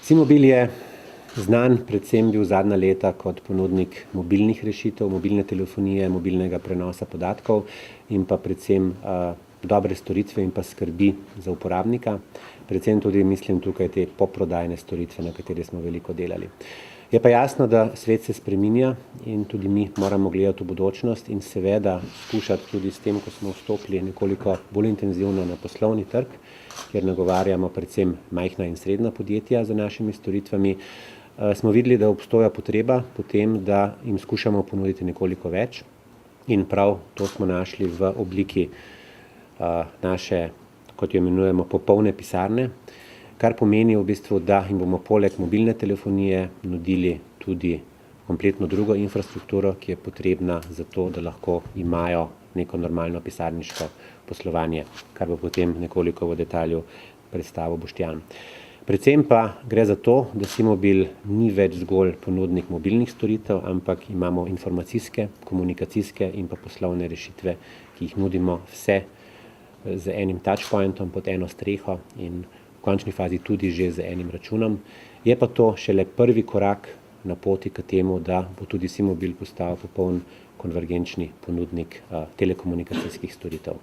Simobil je znan predvsem bil zadnja leta kot ponudnik mobilnih rešitev, mobilne telefonije, mobilnega prenosa podatkov in pa predvsem dobre storitve in pa skrbi za uporabnika. Predvsem tudi mislim tukaj te poprodajne storitve, na katere smo veliko delali. Je pa jasno, da svet se spreminja in tudi mi moramo gledati v bodočnost in seveda skušati tudi s tem, ko smo vstopili nekoliko bolj intenzivno na poslovni trg, kjer nagovarjamo predvsem majhna in srednja podjetja z našimi storitvami, smo videli, da obstoja potreba po tem, da jim skušamo ponuditi nekoliko več in prav to smo našli v obliki naše, kot jo imenujemo, popolne pisarne, kar pomeni v bistvu, da jim bomo poleg mobilne telefonije nudili tudi kompletno drugo infrastrukturo, ki je potrebna za to, da lahko imajo neko normalno pisarniško poslovanje, kar bo potem nekoliko v detalju predstavil Boštjan. Predvsem pa gre za to, da Simobil ni več zgolj ponudnik mobilnih storitev, ampak imamo informacijske, komunikacijske in pa poslovne rešitve, ki jih nudimo vse z enim touchpointom pod eno streho in v končni fazi tudi že z enim računom. Je pa to šele prvi korak na poti k temu, da bo tudi Simobil postal popoln konvergenčni ponudnik telekomunikacijskih storitev.